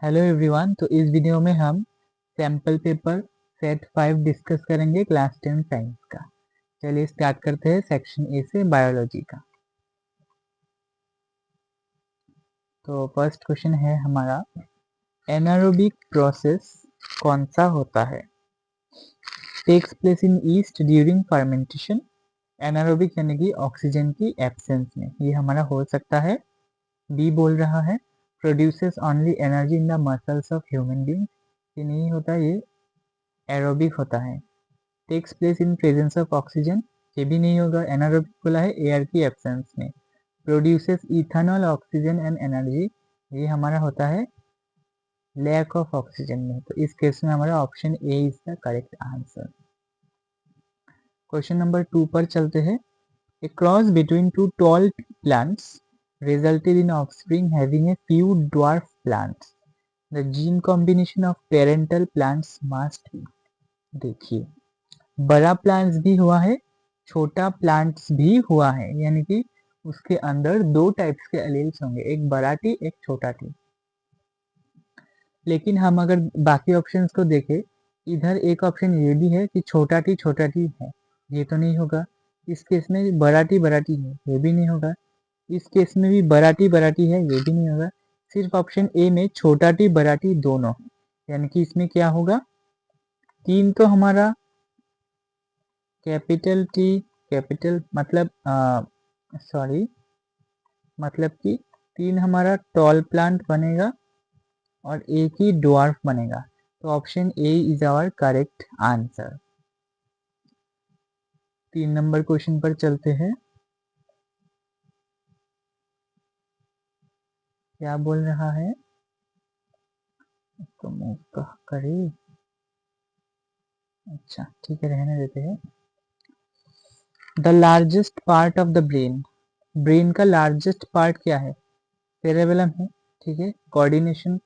Hello everyone. तो इस video में हम सैम्पल पेपर सेट 5 डिस्कस करेंगे क्लास 10 साइंस का। चलिए स्टार्ट करते हैं सेक्शन ए से बायोलॉजी का। तो फर्स्ट क्वेश्चन है हमारा, एनारोबिक प्रोसेस कौन सा होता है? Takes place in yeast during fermentation. Anaerobic यानी कि ऑक्सीजन की एब्सेंस में, ये हमारा हो सकता है। बी बोल रहा है produces only energy in the muscles of human beings, ये नहीं होता, ये एरोबिक होता है। Takes place in presence of oxygen, ये भी नहीं होगा, एनारोबिक बोला है एयर की एब्सेंस में। Produces ethanol oxygen and energy, ये हमारा होता है लैक ऑफ ऑक्सीजन में। तो इस केस में हमारा option A is the correct answer. Question number 2 पर चलते हैं। A cross between two tall plants resulted in offspring having a few dwarf plants. The gene combination of parental plants must be, देखिए बड़ा plants भी हुआ है, छोटा plants भी हुआ है, यानी कि उसके अंदर दो टाइप्स के एलील्स होंगे, एक बड़ा टी एक छोटा टी। लेकिन हम अगर बाकी ऑप्शंस को देखें, इधर एक ऑप्शन ये भी है कि छोटा टी है, ये तो नहीं होगा। इस केस में बड़ा टी है, ये भी नहीं होगा। इस केस में भी बड़ा टी है, ये भी नहीं होगा। सिर्फ ऑप्शन ए में छोटा टी बड़ा टी दोनों है, यानी कि इसमें क्या होगा, तीन तो हमारा कैपिटल टी, कैपिटल मतलब मतलब कि तीन हमारा टॉल प्लांट बनेगा और एक ही ड्वार्फ बनेगा। तो option A is our correct answer. 3 number question पर चलते हैं। क्या बोल रहा है, इसको मूव करे, अच्छा ठीक है, रहने देते हैं। The largest part of the brain, brain का लार्जेस्ट पार्ट क्या है? सेरेबेलम है, ठीक है। कोऑर्डिनेशन,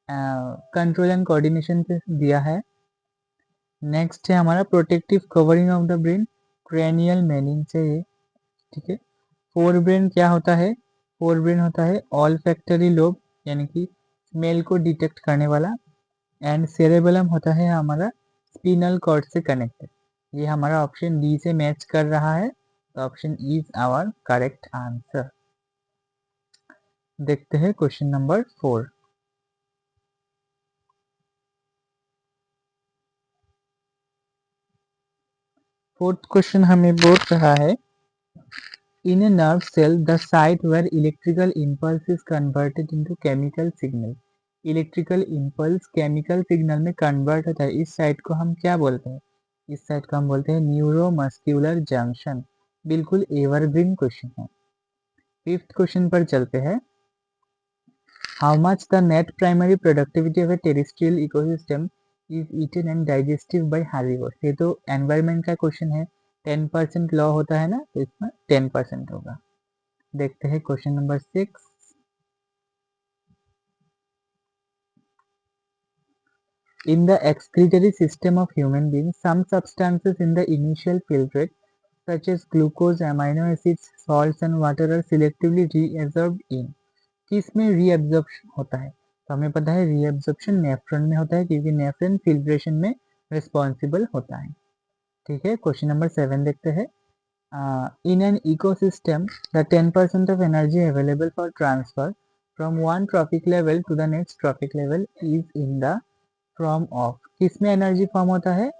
कंट्रोल एंड कोऑर्डिनेशन पे दिया है। नेक्स्ट है हमारा protective covering of the brain, cranial meaning से ये, ठीक है। फोर ब्रेन क्या होता है? फोर ब्रेन होता है ऑल फैक्टरी लोब, यानी कि स्मेल को डिटेक्ट करने वाला। एंड सेरेबेलम होता है हमारा स्पिनल कॉर्ड से कनेक्टेड। ये हमारा ऑप्शन डी से मैच कर रहा है, तो option E is our correct answer. देखते हैं क्वेश्चन नंबर 4। फोर्थ क्वेश्चन हमें बोल रहा है, in a nerve cell the site where electrical impulse is converted into chemical signal. Electrical impulse chemical signal में कन्वर्ट होता है, इस साइट को हम क्या बोलते हैं? इस साइट को हम बोलते हैं न्यूरोमस्क्यूलर जंक्शन। बिल्कुल एवरग्रीन क्वेश्चन है। फिफ्थ क्वेश्चन पर चलते हैं। How much the net primary productivity of a terrestrial ecosystem is eaten and digestive by herbivores. ये तो एनवायरमेंट का क्वेश्चन है, 10% लॉ होता है ना, तो इसमें 10% होगा। देखते हैं question number 6। In the excretory system of human beings, some substances in the initial filtrate, such as glucose, amino acids, salts and water are selectively reabsorbed in। किसमें रीअब्जॉर्प्शन होता है? तो हमें पता है रीअब्जॉर्प्शन नेफ्रॉन में होता है, क्योंकि नेफ्रॉन फिल्ट्रेशन में रिस्पॉन्सिबल होता है, ठीक है। क्वेश्चन नंबर 7 देखते हैं। In an ecosystem, the 10% of energy available for transfer from one trophic level to the next trophic level is in the form of। किसमें एनर्जी फॉर्म होता है?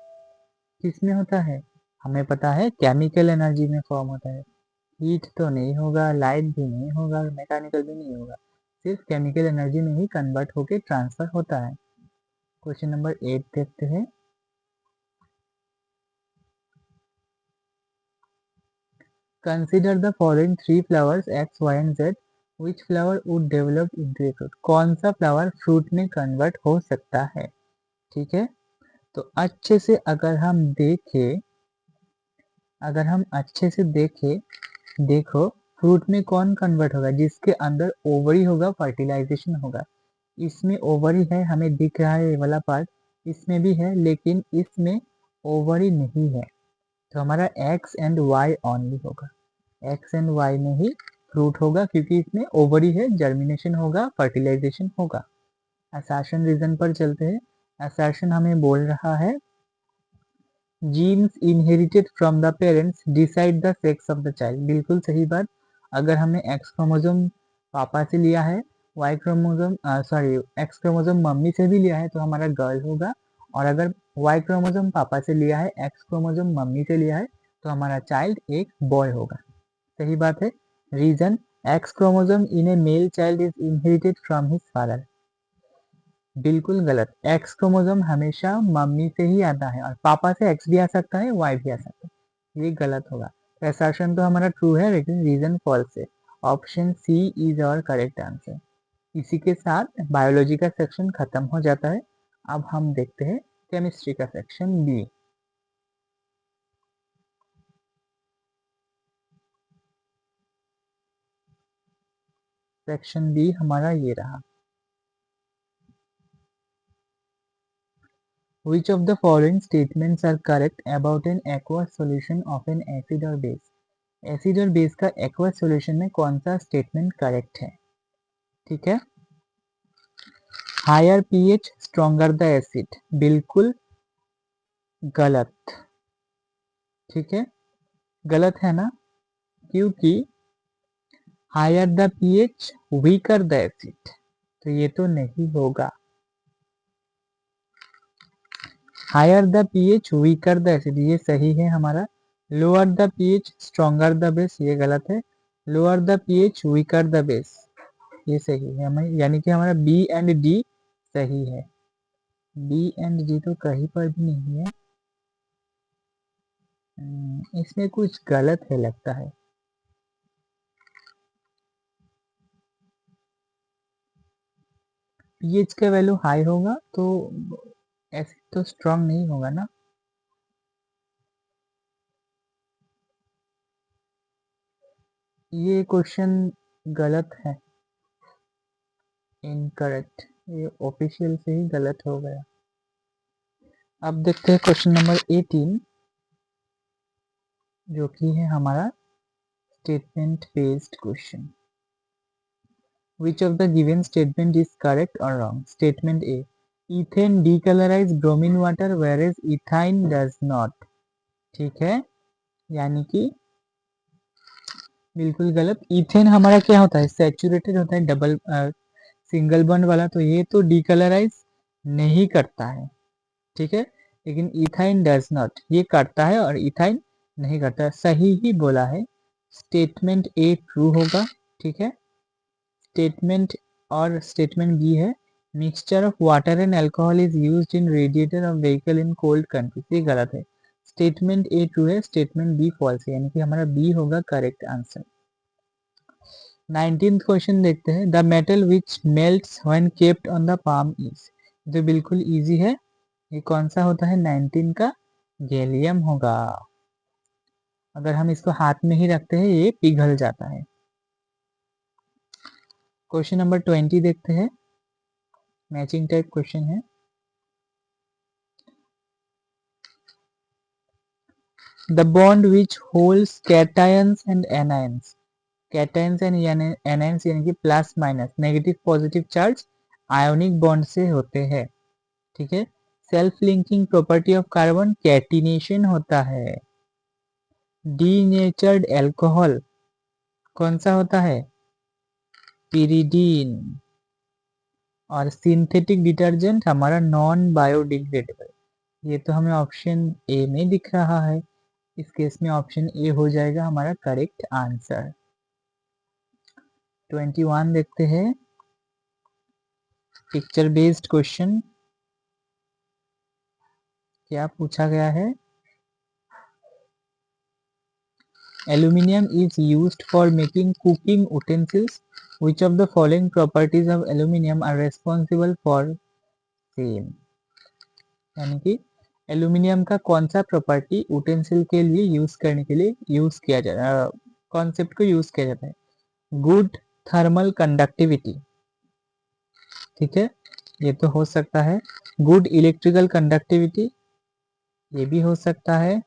किसमें होता है? हमें पता है केमिकल एनर्जी में फॉर्म होता है। हीट तो नहीं होगा, लाइट भी नहीं होगा, मैकेनिकल भी नहीं होगा, सिर्फ केमिकल एनर्जी में ही कन्वर्ट होके ट्रांसफर होता है। क्वेश्चन नंबर 8 देखते हैं। Consider the following 3 flowers X Y and Z, which flower would develop into a fruit. कौन सा फ्लावर फ्रूट में कन्वर्ट हो सकता है, ठीक है। तो अच्छे से अगर हम देखें, देखो फ्रूट में कौन कन्वर्ट होगा? जिसके अंदर ओवरी होगा, फर्टिलाइजेशन होगा। इसमें ओवरी है, हमें दिख रहा है ये वाला पार्ट, इसमें भी है, लेकिन इसमें ओवरी नहीं है, तो हमारा एक्स एंड वाई ओनली होगा। एक्स एंड वाई में ही फ्रूट होगा, क्योंकि इसमें ओवरी है, जर्मिनेशन होगा, फर्टिलाइजेशन होगा। असर्शन रीजन पर चलते हैं। असर्शन हमें बोल रहा है genes inherited from the parents decide the sex of the child. बिल्कुल सही बात। अगर हमने एक्स क्रोमोसोम पापा से लिया है, Y chromosome X chromosome mummy से भी लिया है तो हमारा गर्ल होगा, और अगर वाई क्रोमोसोम पापा से लिया है, एक्स क्रोमोसोम मम्मी से लिया है तो हमारा चाइल्ड एक बॉय होगा। सही बात है। Reason X chromosome in a male child is inherited from his father. बिल्कुल गलत। एक्स क्रोमोसोम हमेशा मम्मी से ही आता है, और पापा से एक्स भी आ सकता है, वाई भी आ सकता है, ये गलत होगा। असर्शन तो हमारा ट्रू है लेकिन रीजन फॉल्स है। Option C is our correct answer. इसी के साथ बायोलॉजी का सेक्शन खत्म हो जाता है। अब हम देखते हैं केमिस्ट्री का सेक्शन बी। सेक्शन बी हमारा ये रहा। Which of the following statements are correct about an aqueous solution of an acid or base? Acid और बेस का एक्वस सॉल्यूशन में कौन सा स्टेटमेंट करेक्ट है? ठीक है। Higher pH stronger the acid, बिल्कुल गलत। ठीक है, गलत है ना, क्योंकि higher the pH weaker the acid, तो ये तो नहीं होगा। Higher the pH weaker the acid ये सही है हमारा। Lower the pH stronger the base ये गलत है। Lower the pH weaker the base ये सही है हमें, यानी कि हमारा बी एंड डी सही है। बी एंड डी तो कहीं पर भी नहीं है। इसमें कुछ गलत है लगता है। पीएच का वैल्यू हाई होगा तो एसिड तो स्ट्रांग नहीं होगा ना। ये क्वेश्चन गलत है, इनकरेक्ट। ये ऑफिशियल से ही गलत हो गया। अब देखते हैं क्वेश्चन नंबर 18, जो कि है हमारा statement based question. Which of the given statement is correct or wrong? Statement A. Ethane decolorize bromine water whereas ethine does not. ठीक है, यानी कि बिल्कुल गलत। इथेन हमारा क्या होता है, सैचुरेटेड होता है, डबल सिंगल बॉन्ड वाला, तो ये तो डीकलराइज नहीं करता है। ठीक है, लेकिन इथाइन डज नॉट, ये करता है और इथाइन नहीं करता। सही ही बोला है। स्टेटमेंट ए ट्रू होगा। ठीक है, स्टेटमेंट और स्टेटमेंट बी है mixture of water and alcohol is used in radiator of vehicle in cold countries, ये गलत है। स्टेटमेंट ए ट्रू है, स्टेटमेंट बी फॉल्स है, यानी कि हमारा बी होगा करेक्ट आंसर। 19th क्वेश्चन देखते हैं। The metal which melts when kept on the palm is, तो बिल्कुल इजी है। ये कौन सा होता है, 19 का गैलियम होगा। अगर हम इसको हाथ में ही रखते हैं ये पिघल जाता है। क्वेश्चन नंबर 20 देखते हैं, मैचिंग टाइप क्वेश्चन है। The bond which holds cations and anions, cations and anions यानी कि plus minus negative positive charge ionic bond से होते हैं। ठीक है, self linking property of carbon catenation होता है। डीनेचर्ड एल्कोहल कौन सा होता है, पिरिडीन। और सिंथेटिक डिटर्जेंट हमारा नॉन बायोडिग्रेडेबल, ये तो हमें ऑप्शन ए में दिख रहा है। इस केस में ऑप्शन ए हो जाएगा हमारा करेक्ट आंसर। 21 देखते हैं, पिक्चर बेस्ड क्वेश्चन। क्या पूछा गया है, aluminium is used for making cooking utensils, which of the following properties of aluminum are responsible for same, यानी कि एल्यूमिनियम का कौन सा प्रॉपर्टी यूटेंसिल के लिए यूज करने के लिए यूज किया जाता है, कॉन्सेप्ट को यूज किया जाता है। गुड थर्मल कंडक्टिविटी, ठीक है, ये तो हो सकता है। गुड इलेक्ट्रिकल कंडक्टिविटी, ये भी हो सकता है।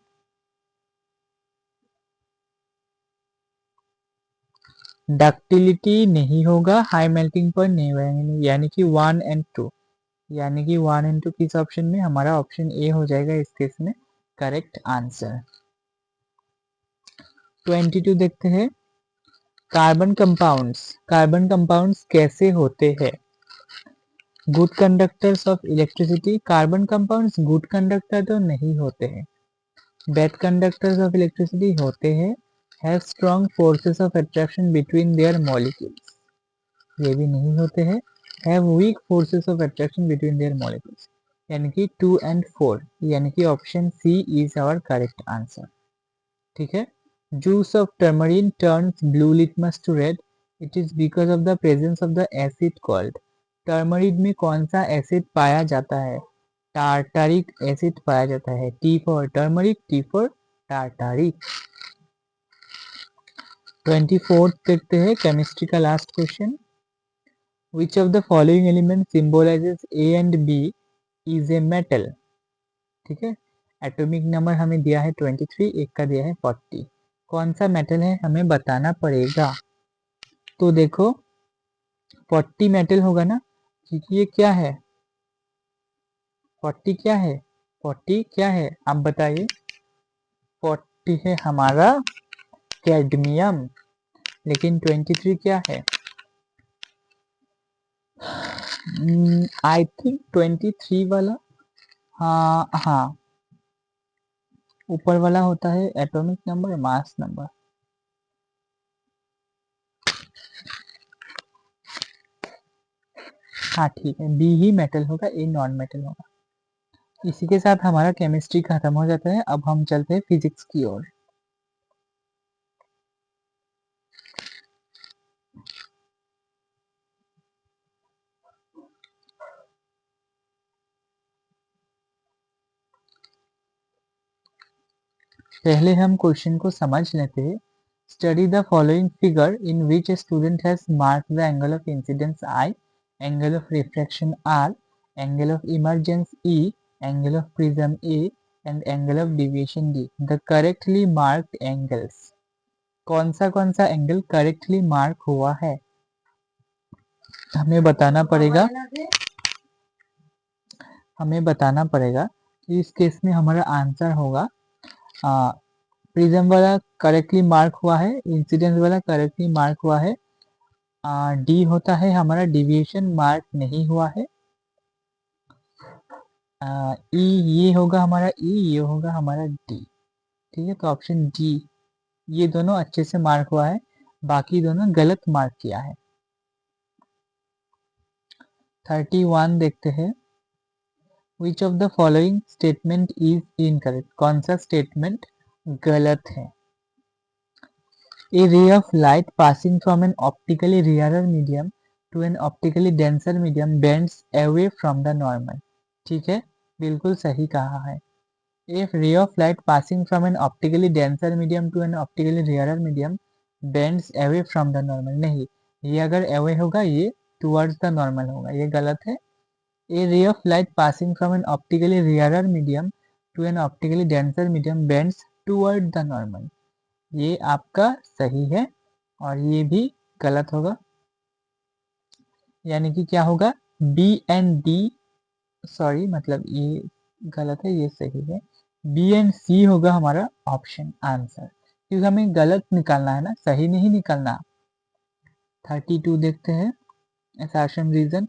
डक्टिलिटी नहीं होगा, हाई मेल्टिंग पॉइंट नहीं होगा, यानी कि 1 एंड 2, यानी कि 1 एंड 2 किस ऑप्शन में, हमारा ऑप्शन ए हो जाएगा इस केस में करेक्ट आंसर। 22 देखते हैं, कार्बन कंपाउंड्स कैसे होते हैं? Good conductors of electricity, carbon compounds good conductor तो नहीं होते हैं। बैड कंडक्टर्स ऑफ इलेक्ट्रिसिटी होते हैं, have strong forces of attraction between their molecules, ये भी नहीं होते हैं, have weak forces of attraction between their molecules, यानी कि 2 एंड 4, यानी कि option C is our correct answer. ठीक है, juice of turmeric turns blue litmus to red, it is because of the presence of the acid called, turmeric में कौन सा acid पाया जाता है? टार्टारिक एसिड पाया जाता है। T for turmeric, T for tartaric. 24 देखते हैं, केमिस्ट्री का last question, which of the following element symbolizes A and B is a metal? ठीक है, एटॉमिक नंबर हमें दिया है 23, एक का दिया है 40, कौन सा मेटल है हमें बताना पड़ेगा। तो देखो 40 मेटल होगा ना, क्योंकि ये क्या है, 40 क्या है, 40 क्या है आप बताइए, 40 है हमारा कैडमियम, लेकिन 23 क्या है, आई थिंक 23 वाला, हाँ हाँ, ऊपर वाला होता है एटॉमिक नंबर, मास नंबर। हाँ ठीक है, बी ही मेटल होगा, ए नॉन मेटल होगा। इसी के साथ हमारा केमिस्ट्री खत्म हो जाता है, अब हम चलते हैं फिजिक्स की ओर। पहले हम क्वेश्चन को समझ लेते हैं। Study the following figure in which a student has mark the angle of incidence I, angle of refraction R, angle of emergence E, angle of prism A and angle of deviation D. The correctly marked angles, कौन सा angle correctly mark हुआ है हमें बताना पड़ेगा। कि इस case में हमारा आंसर होगा प्रिज्म वाला करेक्टली मार्क हुआ है, इंसिडेंस वाला करेक्टली मार्क हुआ है, डी होता है हमारा डिविएशन मार्क नहीं हुआ है, ई ये होगा हमारा ई, ये होगा हमारा डी। ठीक है, तो ऑप्शन डी, ये दोनों अच्छे से मार्क हुआ है, बाकी दोनों गलत मार्क किया है। 31 देखते हैं, विच of the following statement is incorrect, कौन सा स्टेटमेंट गलत है। A ray of light passing from an optically rarer medium to an optically denser medium bends away from the normal। ठीक है, बिल्कुल सही कहा है। If ray of light passing from an optically denser medium to an optically rarer medium bends away from the normal, नहीं, ये अगर away होगा ये towards the normal होगा, ये गलत है। A ray of light passing from an optically rarer medium to an optically denser medium bends toward the normal, ये आपका सही है और ये भी गलत होगा, यानी कि क्या होगा, बी एंड डी, सॉरी मतलब ये गलत है ये सही है, बी एंड सी होगा हमारा ऑप्शन आंसर, क्योंकि हमें गलत निकालना है ना, सही नहीं निकालना। 32 देखते हैं, असर्शन रीजन।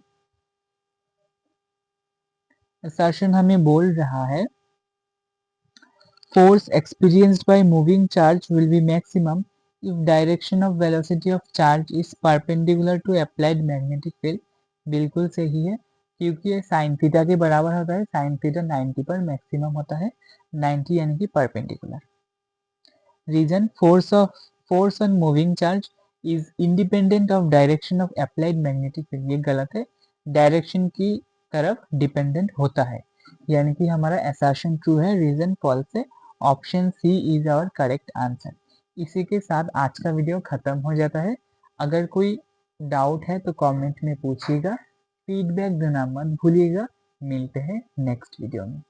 असर्शन हमें बोल रहा है force experienced by moving charge will be maximum if direction of velocity of charge is perpendicular to applied magnetic field। बिल्कुल सही है, क्योंकि ये साइन थीटा के बराबर होता है, साइन थीटा 90 पर मैक्सिमम होता है, 90 यानी कि perpendicular. Reason, force on moving charge is independent of direction of applied magnetic field, ये गलत है, डायरेक्शन की तरफ डिपेंडेंट होता है, यानी कि हमारा असर्शन ट्रू है, रीजन फॉल्स है, option C is our correct answer. इसी के साथ आज का वीडियो खत्म हो जाता है। अगर कोई डाउट है तो कमेंट में पूछिएगा, फीडबैक देना मत भूलिएगा। मिलते हैं नेक्स्ट वीडियो में।